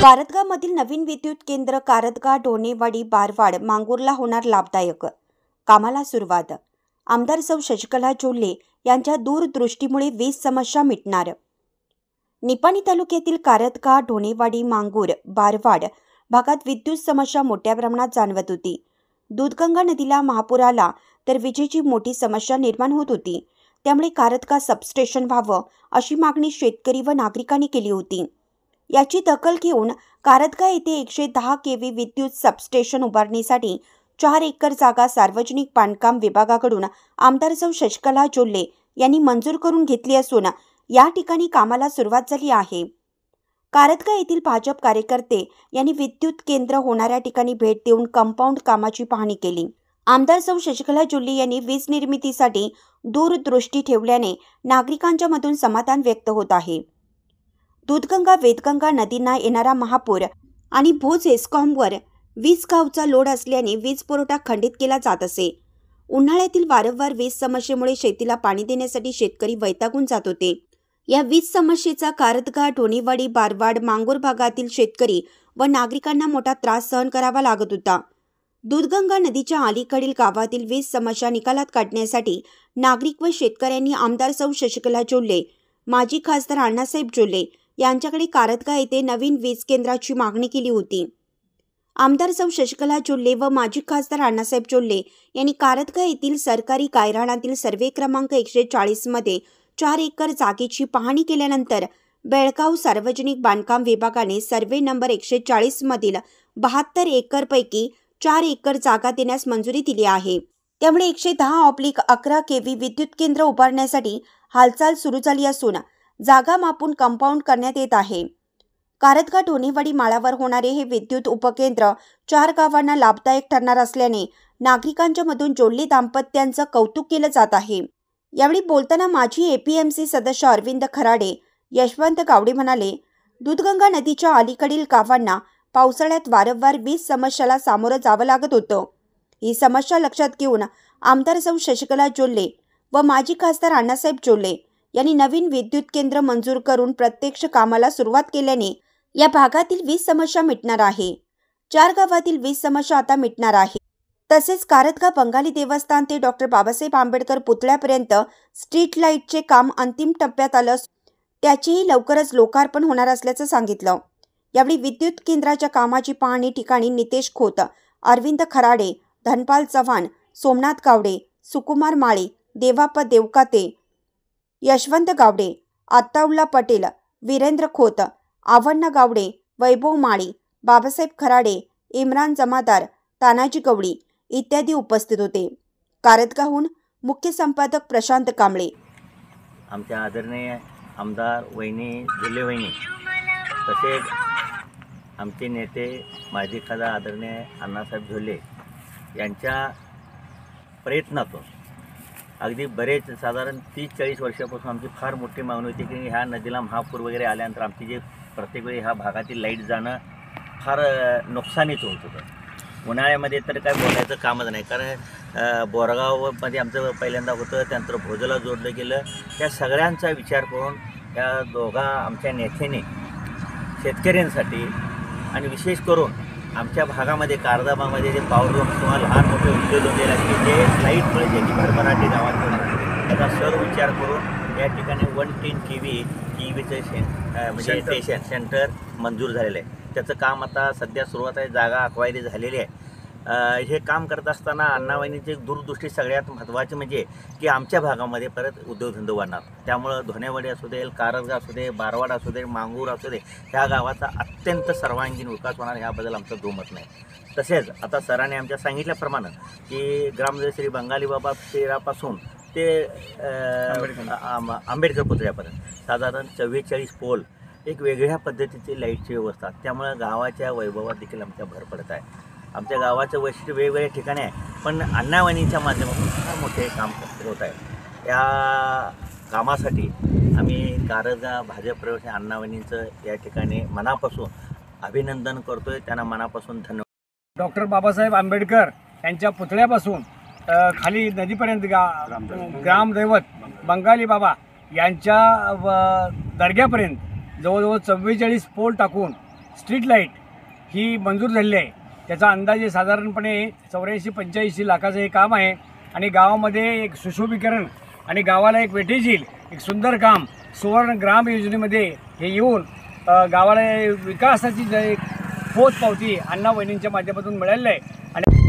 कारदगावमधील नवीन विद्युत केंद्र कारदगा ढोणेवाडी बारवाड मांगूरला होणार लाभदायक। कामाला सुरुवात। आमदार सौ शशिकला जोल्ले यांच्या दूरदृष्टीमुळे वीज समस्या मिटणार। निपाणी तालुक्यातील कारदगा ढोणेवाडी मांगूर बारवाड भागात विद्युत समस्या मोठ्या प्रमाणात जाणवत होती। दूधगंगा नदीला महापूर आला तर विजेची मोठी समस्या निर्माण होत होती। त्यामुळे कारदगा सबस्टेशन व्हावं अशी मागणी शेतकरी व नागरिकांनी केली होती। याची दखल घेऊन कारदगा येथे 110 केव्ही विद्युत सबस्टेशन उभारणीसाठी 4 एकर जागा सार्वजनिक बांधकाम विभागाकडून आमदार सौ शशिकला जोल्ले यांनी मंजूर करून घेतली असून या ठिकाणी कामाला सुरुवात झाली आहे। कारदगा येथील भाजप कार्यकर्ते यांनी विद्युत केंद्र होणाऱ्या ठिकाणी भेट देऊन कंपाऊंड कामाची पाहणी केली। आमदार सौ शशिकला जोल्ले यांनी वीज निर्मितीसाठी दूरदृष्टी ठेवल्याने नागरिकांच्या मधून समाधान व्यक्त होत आहे। दूधगंगा वेदगंगा नदींना येणारा महापूर आणि भोज हेस्कॉमवर 20 गावचा लोड असल्याने वीज पुरवठा खंडित केला जात असे। उन्हाळ्यातील वारंवार वीज समस्येमुळे शेतीला पाणी देण्यासाठी शेतकरी वैतागून जात होते। या वीज समस्येचा कारदगा ढोणेवाडी बारवाड मांगूर भागातील शेतकरी व नागरिकांना मोठा त्रास सहन करावा लागत होता। दूधगंगा नदीच्या अलीकडील गावातील वीज समस्या निकालात काढण्यासाठी नागरिक व शेतकऱ्यांनी आमदार सौ शशिकला जोल्ले, माजी खासदार अण्णासाहेब जोल्ले यांच्याकडे कारदगा येथे नवीन वीज केंद्राची मागणी केली होती। आमदार सौ शशिकला जोल्ले व माजी खासदार अण्णासाहेब जोल्ले यांनी कारदगा येथील सरकारी गायरानातील सर्वे क्रमांक 140 मध्ये 4 एकर जागेची पाहणी केल्यानंतर बेळगाव सार्वजनिक बांधकाम विभागाने सर्वे नंबर 140 मधील 72 एकर पैकी 4 एकर जागा देण्यास मंजुरी दिली आहे। त्यामुळे 110/11 केव्ही विद्युत केंद्र उभारण्यासाठी हालचाल सुरू झाली असून जागा मापून कंपाऊंड करण्यात येत आहे। कारदगा ढोणेवाडी माळावर होणारे हे विद्युत उपकेंद्र 4 गावांना लाभदायक ठरणार असल्याने नागरिकांच्या मधून जोल्ले दाम्पत्यांचं कौतुक केलं जात आहे। यावेळी बोलताना माजी एपीएमसी सदस्य अरविंद खराडे, यशवंत गावडे म्हणाले, दूधगंगा नदीच्या अलीकडील गावांना पावसाळ्यात वारंवार वीज समस्येला सामोरं जावं लागत होतं। ही समस्या लक्षात घेऊन आमदार सौ शशिकला जोल्ले व माजी खासदार अण्णासाहेब जोल्ले यांनी नवीन विद्युत केंद्र मंजूर करून प्रत्यक्ष कामाला सुरुवात केल्याने या भागातील वीज समस्या मिटणार आहे। 4 गावातील वीज समस्या आता मिटणार आहे। तसेच कारदगा बंगाली देवस्थान ते डॉक्टर बाबासाहेब आंबेडकर पुतळ्यापर्यंत स्ट्रीट लाईटचे काम अंतिम टप्प्यात आलं असून त्याचेही लवकरच लोकार्पण होणार असल्याचं सांगितलं। यावेळी विद्युत केंद्राच्या कामाची पाहणी ठिकाणी नितेश खोत, अरविंद खराडे, धनपाल चव्हाण, सोमनाथ गावडे, सुकुमार माळे, देवाप्पा देवकाते, यशवंत गावडे, आत्ताउल्ला पटेल, वीरेंद्र खोत, आवण्णा गावडे, वैभव माळी, बाबासाहेब खराडे, इम्रान जमादार, तानाजी गवळी इत्यादी उपस्थित होते। कारदगाहून मुख्य संपादक प्रशांत कांबळे। आमच्या आदरणीय आमदार वहिनी जोल्ले वहिनी तसेच आमचे नेते माजी खासदार आदरणीय अण्णासाहेब जोल्ले यांच्या प्रयत्नातून अगदी बरेच साधारण 30-40 वर्षापासून आमची फार मोठी मागणी होती की ह्या नदीला महापूर वगैरे आल्यानंतर आमची जे प्रत्येक वेळी ह्या भागातील लाईट जाणं फार नुकसानीच होत होतं। उन्हाळ्यामध्ये तर काय बोलायचं कामच नाही, कारण बोरगावमध्ये आमचं पहिल्यांदा होतं, त्यानंतर भोजला जोडलं गेलं। त्या सगळ्यांचा विचार करून या दोघा आमच्या नेत्याने शेतकऱ्यांसाठी आणि विशेष करून आमच्या भागामध्ये कारदगामध्ये जे पॉवरलूम किंवा लहान मोठे उद्योगधंदे लागले जे लाईटमुळे ज्याची भरभराटी गावात होती त्याचा सर्व विचार करून या ठिकाणी 110 केव्हीचं म्हणजे स्टेशन सेंटर मंजूर झालेलं आहे। त्याचं काम आता सध्या सुरुवात आहे, जागा अक्वायरी झालेली आहे। हे काम करत असताना अण्णावहिनीची दूरदृष्टी सगळ्यात महत्त्वाची म्हणजे की आमच्या भागामध्ये परत उद्योगधंदे वाढणार। त्यामुळं ढोणेवाडी असू दे, कारदगा असू दे, बारवाड असू दे, मांगूर असू दे, ह्या गावाचा अत्यंत सर्वांगीण विकास होणार ह्याबद्दल आमचं दुमत नाही। तसेच आता सरांनी आमच्या सांगितल्याप्रमाणे की ग्रामदेव श्री बंगाली बाबा पेरापासून ते आंबेडकर पुतळ्यापर्यंत साधारण 44 पोल एक वेगळ्या पद्धतीची लाईटची व्यवस्था, त्यामुळे गावाच्या वैभवात देखील आमच्या भर पडत आहे। आमच्या गावाचं वैशिष्ट्य वेगवेगळ्या ठिकाणी आहे, पण अण्णावहिनीच्या माध्यमातून फार मोठे काम होत आहे। या कामासाठी आम्ही कारदगा भाजप प्रवेश अण्णावहिनींचं या ठिकाणी मनापासून अभिनंदन करतोय, त्यांना मनापासून धन्यवाद। डॉक्टर बाबासाहेब आंबेडकर यांच्या पुतळ्यापासून खाली नदीपर्यंत ग्रामदैवत बंगाली बाबा यांच्या दर्ग्यापर्यंत जवळजवळ 44 पोल टाकून स्ट्रीट लाईट ही मंजूर झालेली आहे. त्याचा अंदाजे साधारणपणे 84-85 लाखाचं हे काम आहे आणि गावामध्ये एक सुशोभीकरण आणि गावाला एक वेटेज येईल, एक सुंदर काम सुवर्ण ग्राम योजनेमध्ये हे येऊन गावाला विकासाची एक पोचपावती अण्णा वहिनींच्या माध्यमातून मिळालेली आहे. आणि